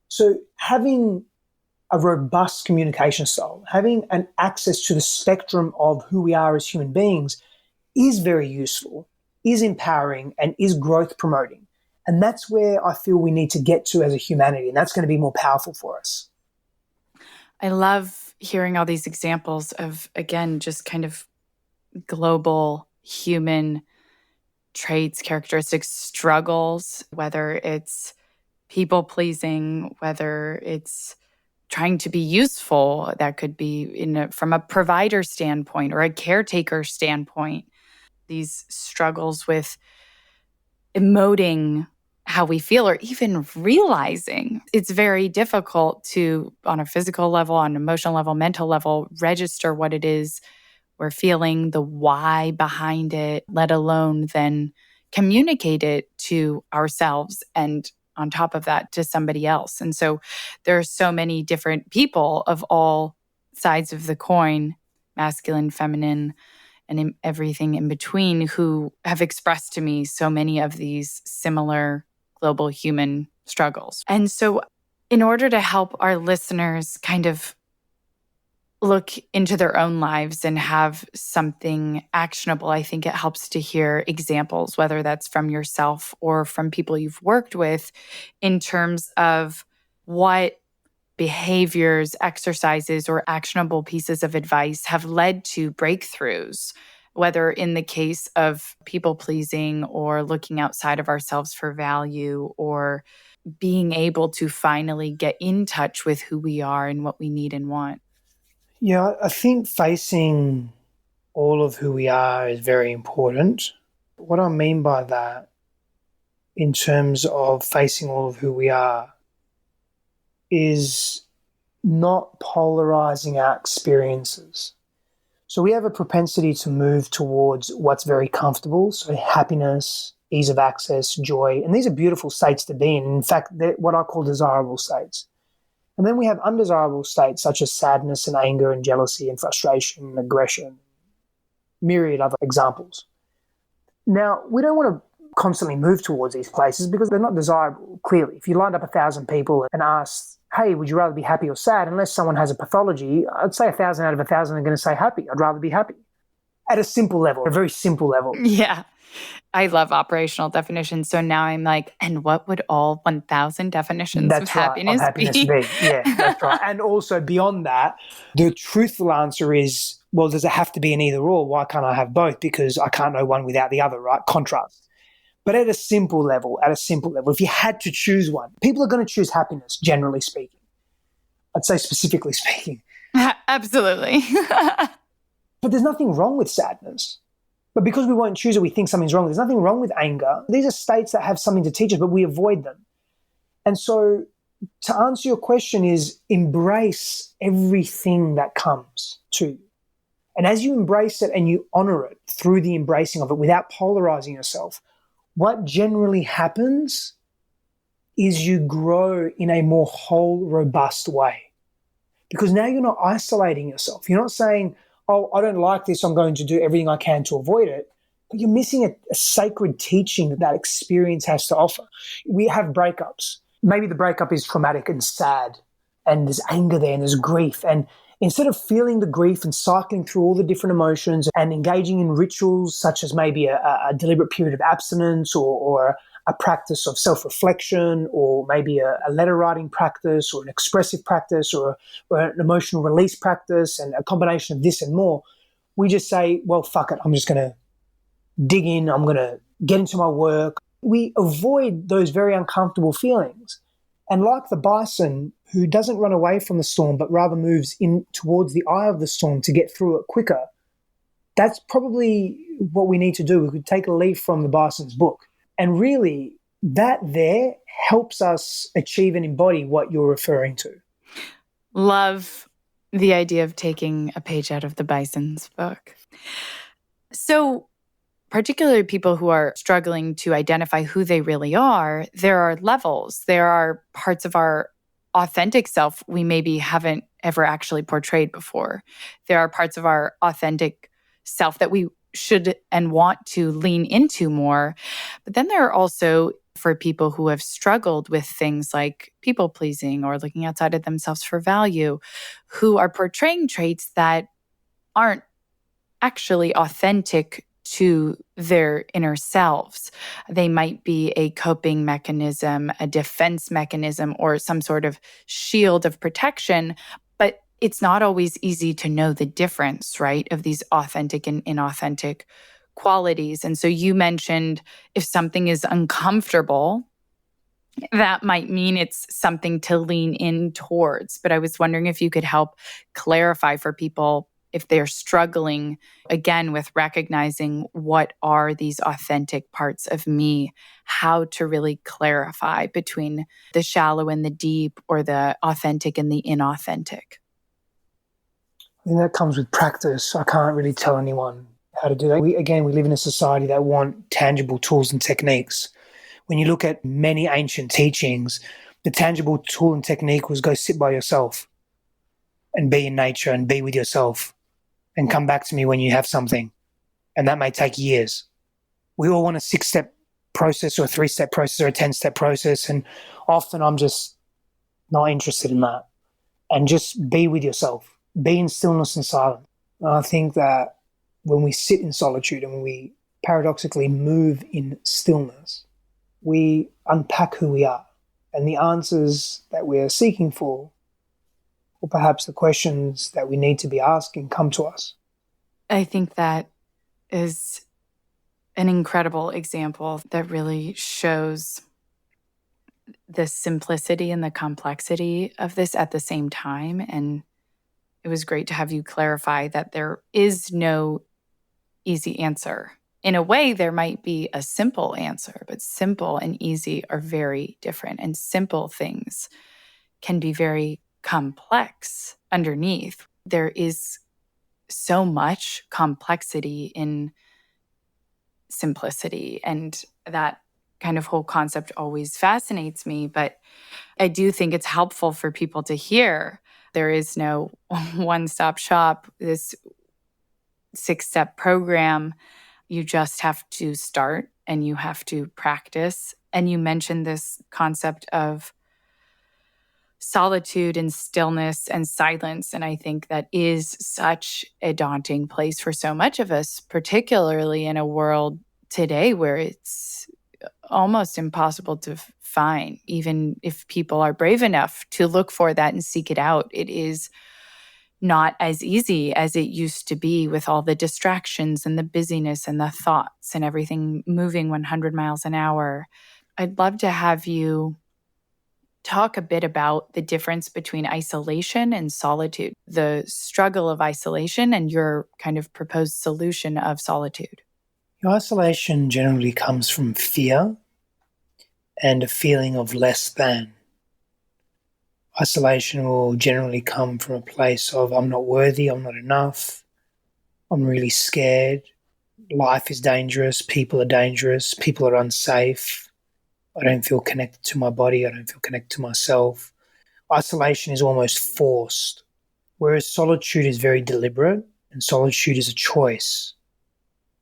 So having a robust communication style, having an access to the spectrum of who we are as human beings is very useful, is empowering, and is growth promoting. And that's where I feel we need to get to as a humanity, and that's going to be more powerful for us. I love hearing all these examples of, again, just kind of global human traits, characteristics, struggles, whether it's people pleasing, whether it's trying to be useful. That could be from a provider standpoint or a caretaker standpoint. These struggles with emoting how we feel or even realizing. It's very difficult to, on a physical level, on an emotional level, mental level, register what it is we're feeling, the why behind it, let alone then communicate it to ourselves and on top of that to somebody else. And so there are so many different people of all sides of the coin, masculine, feminine, and everything in between, who have expressed to me so many of these similar global human struggles. And so in order to help our listeners kind of look into their own lives and have something actionable, I think it helps to hear examples, whether that's from yourself or from people you've worked with, in terms of what behaviors, exercises, or actionable pieces of advice have led to breakthroughs, whether in the case of people pleasing or looking outside of ourselves for value or being able to finally get in touch with who we are and what we need and want. Yeah, I think facing all of who we are is very important. What I mean by that, in terms of facing all of who we are, is not polarizing our experiences. So we have a propensity to move towards what's very comfortable, so happiness, ease of access, joy, and these are beautiful states to be in. In fact, they're what I call desirable states. And then we have undesirable states such as sadness and anger and jealousy and frustration and aggression, myriad other examples. Now, we don't want to constantly move towards these places because they're not desirable, clearly. If you lined up 1,000 people and asked, hey, would you rather be happy or sad? Unless someone has a pathology, I'd say 1,000 out of 1,000 are going to say happy. I'd rather be happy. At a simple level, a very simple level. Yeah. I love operational definitions. So now I'm like, and what would all 1,000 definitions of happiness be? Yeah, that's right. And also beyond that, the truthful answer is, well, does it have to be an either or? Why can't I have both? Because I can't know one without the other, right? Contrast. But at a simple level, if you had to choose one, people are going to choose happiness, generally speaking. I'd say specifically speaking. Absolutely. But there's nothing wrong with sadness. But because we won't choose it, we think something's wrong. There's nothing wrong with anger. These are states that have something to teach us, but we avoid them. And so to answer your question is embrace everything that comes to you. And as you embrace it and you honor it through the embracing of it without polarizing yourself, what generally happens is you grow in a more whole, robust way. Because now you're not isolating yourself. You're not saying, oh, I don't like this, I'm going to do everything I can to avoid it. But you're missing a sacred teaching that experience has to offer. We have breakups. Maybe the breakup is traumatic and sad, and there's anger there and there's grief. And instead of feeling the grief and cycling through all the different emotions and engaging in rituals such as maybe a deliberate period of abstinence or a practice of self-reflection or maybe a letter writing practice or an expressive practice or an emotional release practice and a combination of this and more, we just say, well, fuck it, I'm just going to dig in, I'm going to get into my work. We avoid those very uncomfortable feelings. And like the bison who doesn't run away from the storm but rather moves in towards the eye of the storm to get through it quicker, that's probably what we need to do. We could take a leaf from the bison's book. And really, that there helps us achieve and embody what you're referring to. Love the idea of taking a page out of the bison's book. So, particularly people who are struggling to identify who they really are, there are levels. There are parts of our authentic self we maybe haven't ever actually portrayed before. There are parts of our authentic self that we should and want to lean into more. But then there are also, for people who have struggled with things like people pleasing or looking outside of themselves for value, who are portraying traits that aren't actually authentic to their inner selves. They might be a coping mechanism, a defense mechanism, or some sort of shield of protection, but it's not always easy to know the difference, right, of these authentic and inauthentic qualities. And so you mentioned if something is uncomfortable, that might mean it's something to lean in towards. But I was wondering if you could help clarify for people if they're struggling, again, with recognizing what are these authentic parts of me, how to really clarify between the shallow and the deep, or the authentic and the inauthentic. I think that comes with practice. I can't really tell anyone how to do that. We live in a society that want tangible tools and techniques. When you look at many ancient teachings, the tangible tool and technique was go sit by yourself and be in nature and be with yourself and come back to me when you have something. And that may take years. We all want a 6-step process or a 3-step process or a 10-step process. And often I'm just not interested in that. And just be with yourself. Be in stillness and silence. And I think that when we sit in solitude and when we paradoxically move in stillness, we unpack who we are. And the answers that we're seeking for, or perhaps the questions that we need to be asking, come to us. I think that is an incredible example that really shows the simplicity and the complexity of this at the same time. And it was great to have you clarify that there is no easy answer. In a way, there might be a simple answer, but simple and easy are very different. And simple things can be very complex underneath. There is so much complexity in simplicity, and that kind of whole concept always fascinates me. But I do think it's helpful for people to hear there is no one-stop shop, this 6-step program. You just have to start and you have to practice. And you mentioned this concept of solitude and stillness and silence. And I think that is such a daunting place for so much of us, particularly in a world today where it's almost impossible to find. Even if people are brave enough to look for that and seek it out, it is not as easy as it used to be, with all the distractions and the busyness and the thoughts and everything moving 100 miles an hour. I'd love to have you talk a bit about the difference between isolation and solitude, the struggle of isolation and your kind of proposed solution of solitude. Isolation generally comes from fear and a feeling of less than. Isolation will generally come from a place of I'm not worthy, I'm not enough, I'm really scared, life is dangerous, people are unsafe, I don't feel connected to my body, I don't feel connected to myself. Isolation is almost forced, whereas solitude is very deliberate, and solitude is a choice.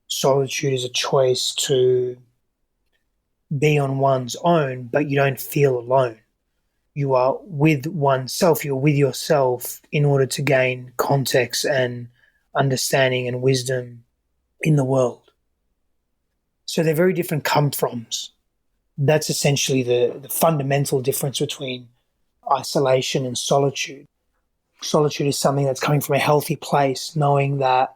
Solitude is a choice to be on one's own, but you don't feel alone. You are with oneself, you're with yourself in order to gain context and understanding and wisdom in the world. So they're very different come-froms. That's essentially the fundamental difference between isolation and solitude. Solitude is something that's coming from a healthy place, knowing that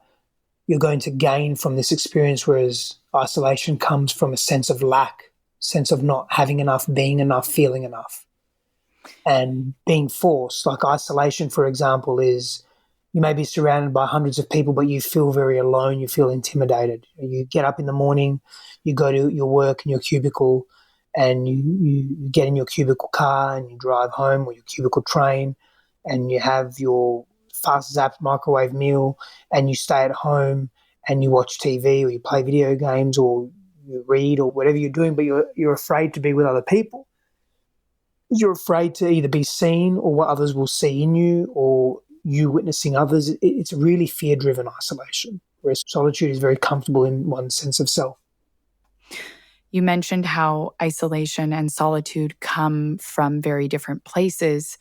you're going to gain from this experience, whereas isolation comes from a sense of lack, sense of not having enough, being enough, feeling enough. And being forced, like isolation, for example, is you may be surrounded by hundreds of people, but you feel very alone, you feel intimidated. You get up in the morning, you go to your work in your cubicle, and you get in your cubicle car and you drive home, or your cubicle train, and you have your fast zapped microwave meal, and you stay at home and you watch TV, or you play video games, or you read, or whatever you're doing, but you're afraid to be with other people. You're afraid to either be seen or what others will see in you, or you witnessing others. It's really fear-driven isolation, whereas solitude is very comfortable in one's sense of self. You mentioned how isolation and solitude come from very different places.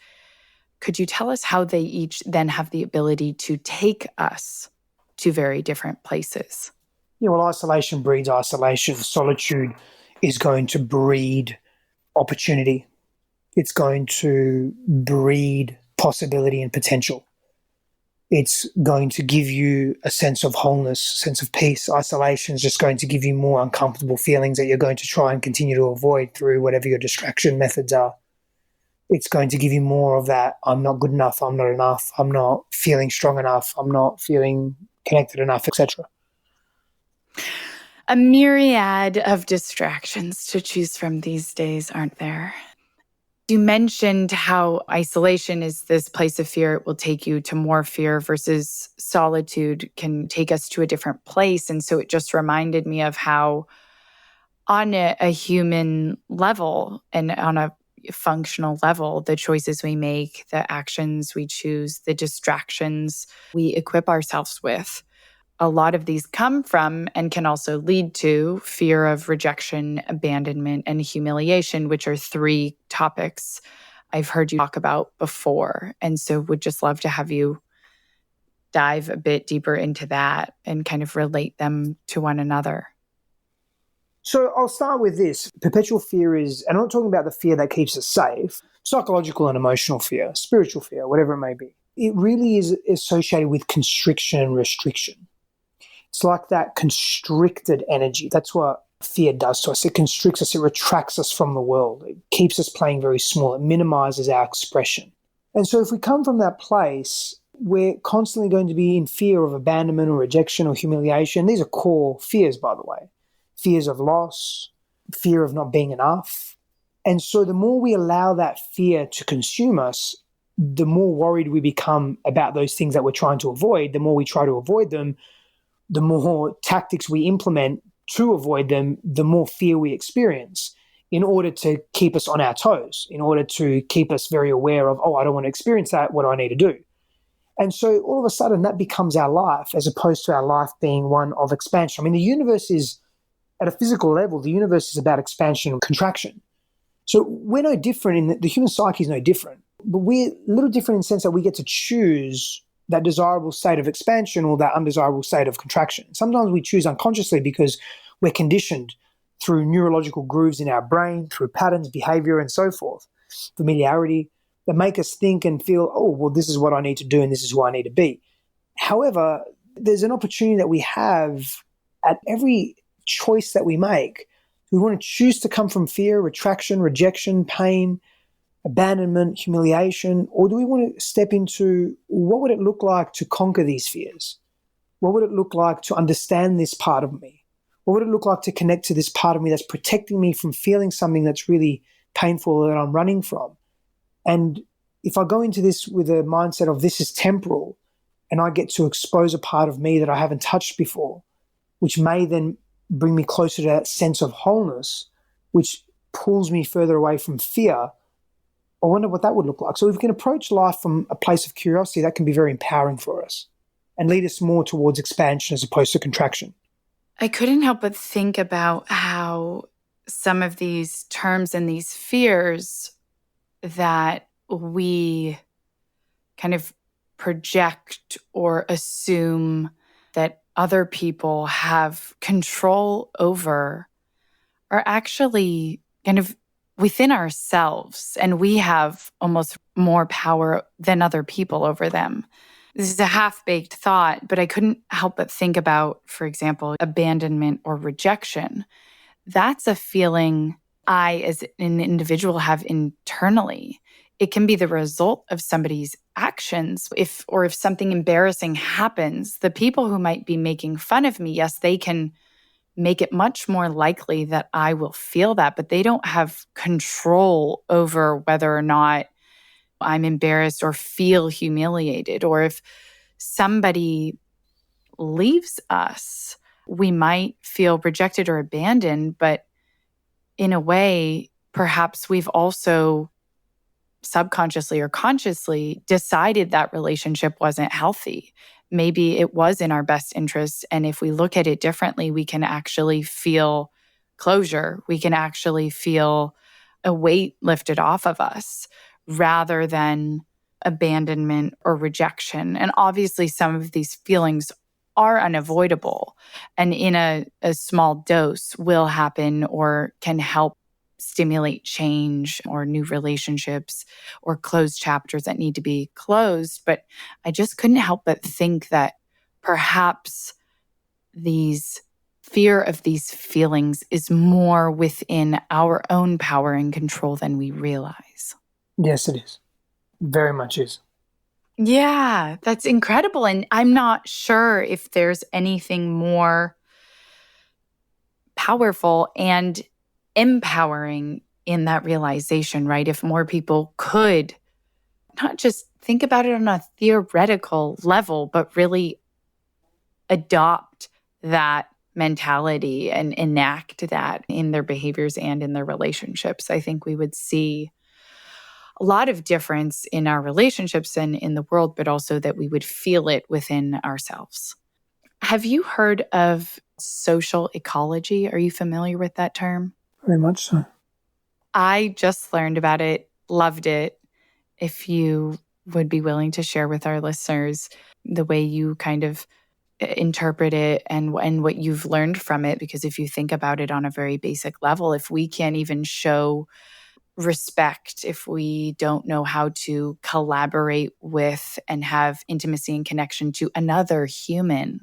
Could you tell us how they each then have the ability to take us to very different places? Yeah, well, isolation breeds isolation. Solitude is going to breed opportunity. It's going to breed possibility and potential. It's going to give you a sense of wholeness, sense of peace. Isolation is just going to give you more uncomfortable feelings that you're going to try and continue to avoid through whatever your distraction methods are. It's going to give you more of that, I'm not good enough, I'm not enough, I'm not feeling strong enough, I'm not feeling connected enough, etc. A myriad of distractions to choose from these days, aren't there? You mentioned how isolation is this place of fear. It will take you to more fear versus solitude can take us to a different place. And so it just reminded me of how on a human level and on a functional level, the choices we make, the actions we choose, the distractions we equip ourselves with, a lot of these come from and can also lead to fear of rejection, abandonment, and humiliation, which are three topics I've heard you talk about before. And so would just love to have you dive a bit deeper into that and kind of relate them to one another. So I'll start with this. Perpetual fear is, and I'm not talking about the fear that keeps us safe, psychological and emotional fear, spiritual fear, whatever it may be. It really is associated with constriction and restriction. It's like that constricted energy. That's what fear does to us. It constricts us. It retracts us from the world. It keeps us playing very small. It minimizes our expression. And so if we come from that place, we're constantly going to be in fear of abandonment or rejection or humiliation. These are core fears, by the way. Fears of loss, fear of not being enough. And so the more we allow that fear to consume us, the more worried we become about those things that we're trying to avoid. The more we try to avoid them, the more tactics we implement to avoid them, the more fear we experience in order to keep us on our toes, in order to keep us very aware of, oh, I don't want to experience that. What do I need to do? And so all of a sudden that becomes our life as opposed to our life being one of expansion. I mean, the universe is, at a physical level, the universe is about expansion and contraction. So we're no different in that the human psyche is no different, but we're a little different in the sense that we get to choose that desirable state of expansion or that undesirable state of contraction. Sometimes we choose unconsciously because we're conditioned through neurological grooves in our brain, through patterns, behavior, and so forth, familiarity, that make us think and feel, oh, well, this is what I need to do and this is who I need to be. However, there's an opportunity that we have at every choice that we make. We want to choose to come from fear, retraction, rejection, pain, abandonment, humiliation, or do we want to step into what would it look like to conquer these fears? What would it look like to understand this part of me? What would it look like to connect to this part of me that's protecting me from feeling something that's really painful that I'm running from? And if I go into this with a mindset of this is temporal and I get to expose a part of me that I haven't touched before, which may then bring me closer to that sense of wholeness, which pulls me further away from fear, I wonder what that would look like. So if we can approach life from a place of curiosity, that can be very empowering for us and lead us more towards expansion as opposed to contraction. I couldn't help but think about how some of these terms and these fears that we kind of project or assume that other people have control over are actually kind of within ourselves, and we have almost more power than other people over them. This is a half-baked thought, but I couldn't help but think about, for example, abandonment or rejection. That's a feeling I, as an individual, have internally. It can be the result of somebody's actions. If something embarrassing happens, the people who might be making fun of me, yes, they can make it much more likely that I will feel that, but they don't have control over whether or not I'm embarrassed or feel humiliated. Or if somebody leaves us, we might feel rejected or abandoned, but in a way, perhaps we've also subconsciously or consciously decided that relationship wasn't healthy. Maybe it was in our best interest. And if we look at it differently, we can actually feel closure. We can actually feel a weight lifted off of us rather than abandonment or rejection. And obviously, some of these feelings are unavoidable and in a small dose will happen or can help stimulate change or new relationships or close chapters that need to be closed. But I just couldn't help but think that perhaps these fear of these feelings is more within our own power and control than we realize. Yes, it is. Very much is. Yeah, that's incredible. And I'm not sure if there's anything more powerful and empowering in that realization, right? If more people could not just think about it on a theoretical level, but really adopt that mentality and enact that in their behaviors and in their relationships, I think we would see a lot of difference in our relationships and in the world, but also that we would feel it within ourselves. Have you heard of social ecology? Are you familiar with that term? Very much so. I just learned about it, loved it. If you would be willing to share with our listeners the way you kind of interpret it and what you've learned from it, because if you think about it on a very basic level, if we can't even show respect, if we don't know how to collaborate with and have intimacy and connection to another human,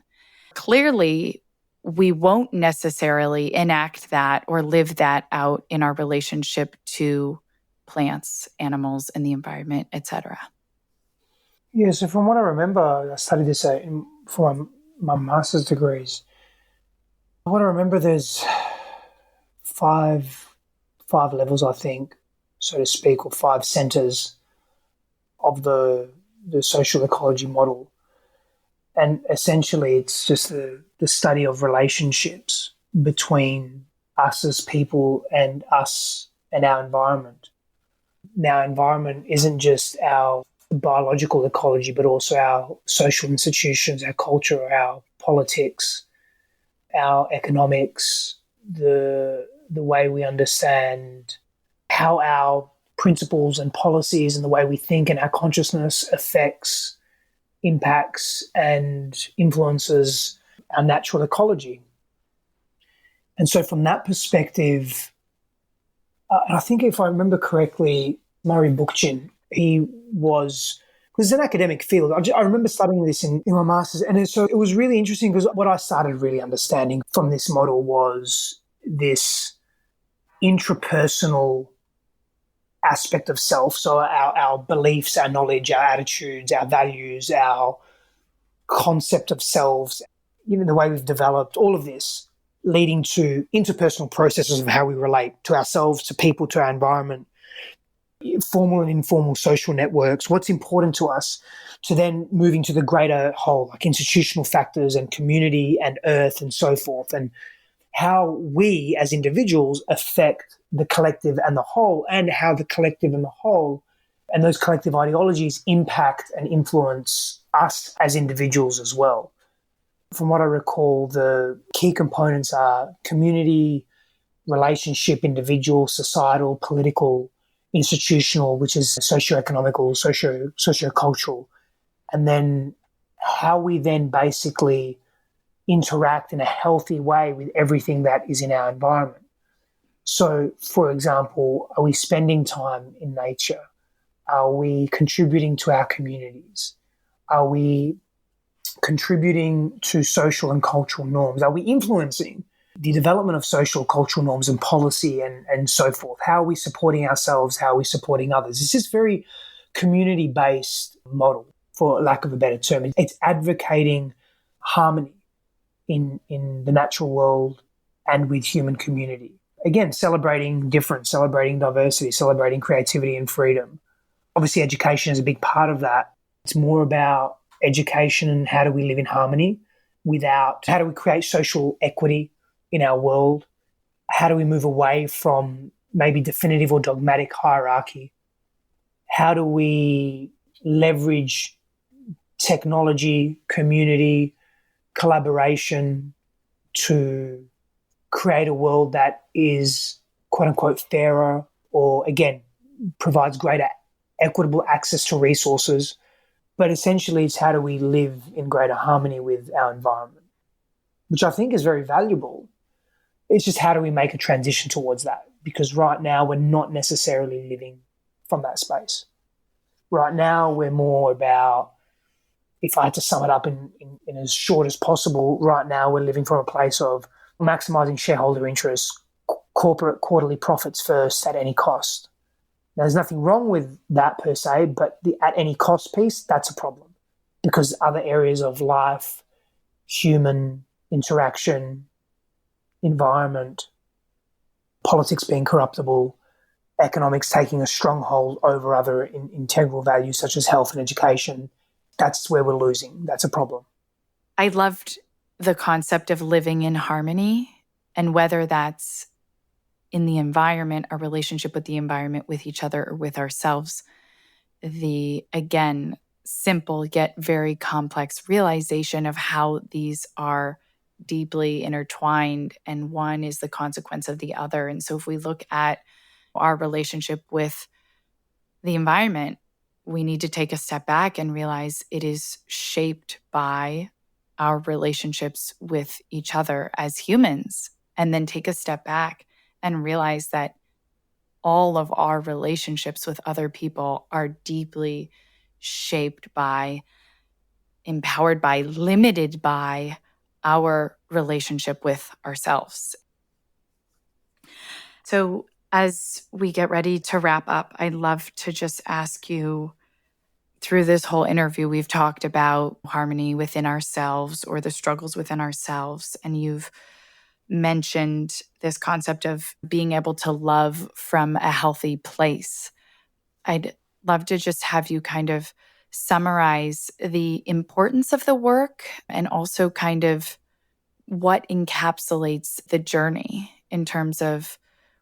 clearly we won't necessarily enact that or live that out in our relationship to plants, animals, and the environment, etc. Yeah, so from what I remember, I studied this for my master's degrees. What I remember, there's five levels, I think, so to speak, or five centers of the social ecology model. And essentially, it's just the study of relationships between us as people and us and our environment. Now, environment isn't just our biological ecology, but also our social institutions, our culture, our politics, our economics, the way we understand how our principles and policies and the way we think and our consciousness affects, impacts, and influences our natural ecology. And so from that perspective, I think if I remember correctly, Murray Bookchin, because it's an academic field. I remember studying this in my master's. And so it was really interesting because what I started really understanding from this model was this intrapersonal aspect of self. So our beliefs, our knowledge, our attitudes, our values, our concept of selves, the way we've developed all of this, leading to interpersonal processes of how we relate to ourselves, to people, to our environment, formal and informal social networks, what's important to us, to then moving to the greater whole, like institutional factors and community and earth and so forth, and how we as individuals affect the collective and the whole, and how the collective and the whole and those collective ideologies impact and influence us as individuals as well. From what I recall, the key components are community, relationship, individual, societal, political, institutional, which is socio-economical, socio-cultural, and then how we then basically interact in a healthy way with everything that is in our environment. So, for example, are we spending time in nature? Are we contributing to our communities? Are we contributing to social and cultural norms? Are we influencing the development of social, cultural norms and policy and so forth? How are we supporting ourselves? How are we supporting others? It's this very community-based model, for lack of a better term. It's advocating harmony in the natural world and with human community. Again, celebrating difference, celebrating diversity, celebrating creativity and freedom. Obviously, education is a big part of that. It's more about education and how do we live in harmony how do we create social equity in our world? How do we move away from maybe definitive or dogmatic hierarchy? How do we leverage technology, community, collaboration to create a world that is quote unquote fairer, or again, provides greater equitable access to resources? But essentially it's how do we live in greater harmony with our environment, which I think is very valuable. It's just how do we make a transition towards that? because right now we're not necessarily living from that space. Right now we're more about, if I had to sum it up in as short as possible, right now we're living from a place of maximizing shareholder interests, corporate quarterly profits first at any cost. Now, there's nothing wrong with that per se, but the at any cost piece, that's a problem, because other areas of life, human interaction, environment, politics being corruptible, economics taking a stronghold over other integral values such as health and education, that's where we're losing. That's a problem. I loved the concept of living in harmony, and whether that's in the environment, our relationship with the environment, with each other, or with ourselves. The, again, simple yet very complex realization of how these are deeply intertwined, and one is the consequence of the other. And so if we look at our relationship with the environment, we need to take a step back and realize it is shaped by our relationships with each other as humans, and then take a step back and realize that all of our relationships with other people are deeply shaped by, empowered by, limited by our relationship with ourselves. So as we get ready to wrap up, I'd love to just ask you, through this whole interview, we've talked about harmony within ourselves or the struggles within ourselves, and you've mentioned this concept of being able to love from a healthy place. I'd love to just have you kind of summarize the importance of the work, and also kind of what encapsulates the journey in terms of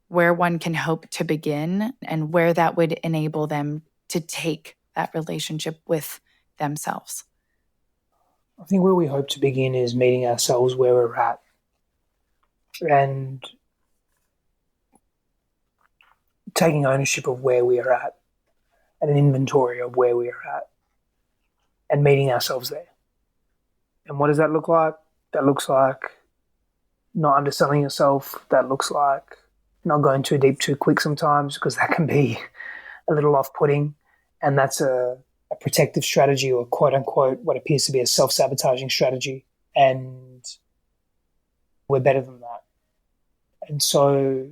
where one can hope to begin and where that would enable them to take that relationship with themselves. I think where we hope to begin is meeting ourselves where we're at, and taking ownership of where we are at, and an inventory of where we are at, and meeting ourselves there. And what does that look like? That looks like not underselling yourself. That looks like not going too deep too quick sometimes, because that can be a little off-putting. And that's a protective strategy, or quote unquote what appears to be a self-sabotaging strategy. And we're better than that. And so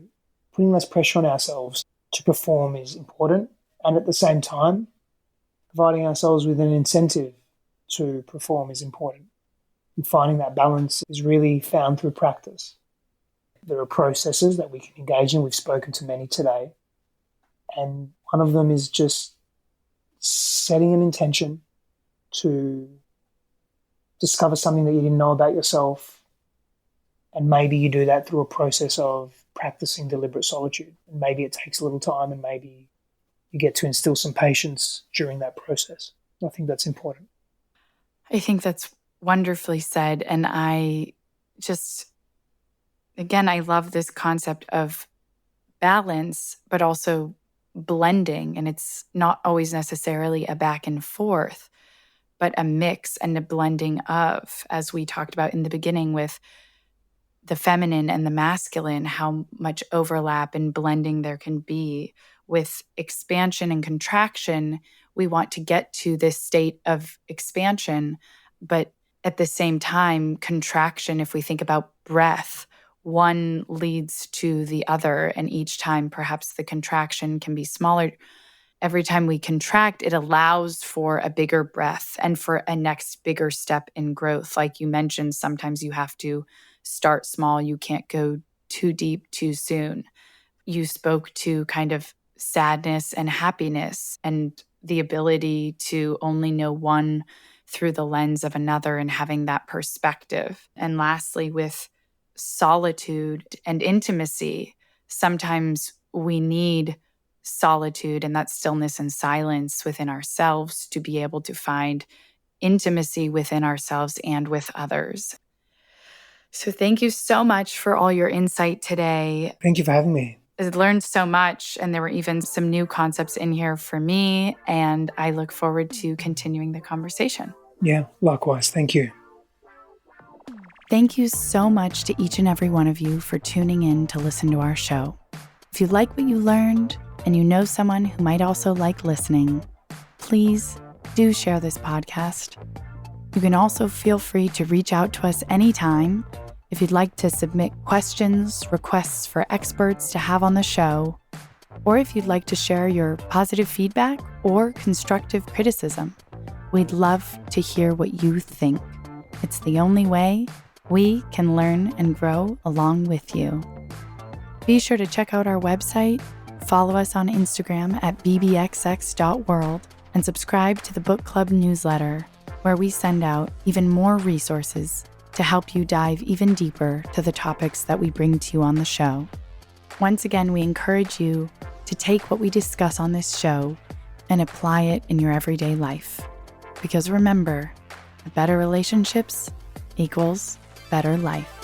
putting less pressure on ourselves to perform is important. And at the same time, providing ourselves with an incentive to perform is important. And finding that balance is really found through practice. There are processes that we can engage in. We've spoken to many today. And one of them is just setting an intention to discover something that you didn't know about yourself. And maybe you do that through a process of practicing deliberate solitude. And maybe it takes a little time, and maybe you get to instill some patience during that process. I think that's important. I think that's wonderfully said. And I just, again, I love this concept of balance, but also blending. And it's not always necessarily a back and forth, but a mix and a blending of, as we talked about in the beginning with the feminine and the masculine, how much overlap and blending there can be. With expansion and contraction, we want to get to this state of expansion, but at the same time, contraction, if we think about breath, one leads to the other, and each time perhaps the contraction can be smaller. Every time we contract, it allows for a bigger breath and for a next bigger step in growth. Like you mentioned, sometimes you have to start small. You can't go too deep too soon. You spoke to kind of sadness and happiness and the ability to only know one through the lens of another, and having that perspective. And lastly, with solitude and intimacy, sometimes we need solitude and that stillness and silence within ourselves to be able to find intimacy within ourselves and with others. So thank you so much for all your insight today. Thank you for having me. I learned so much, and there were even some new concepts in here for me, and I look forward to continuing the conversation. Yeah, likewise. Thank you. Thank you so much to each and every one of you for tuning in to listen to our show. If you like what you learned and you know someone who might also like listening, please do share this podcast. You can also feel free to reach out to us anytime if you'd like to submit questions, requests for experts to have on the show, or if you'd like to share your positive feedback or constructive criticism. We'd love to hear what you think. It's the only way we can learn and grow along with you. Be sure to check out our website, follow us on Instagram at bbxx.world, and subscribe to the book club newsletter, where we send out even more resources to help you dive even deeper to the topics that we bring to you on the show. Once again, we encourage you to take what we discuss on this show and apply it in your everyday life. Because remember, better relationships equals better life.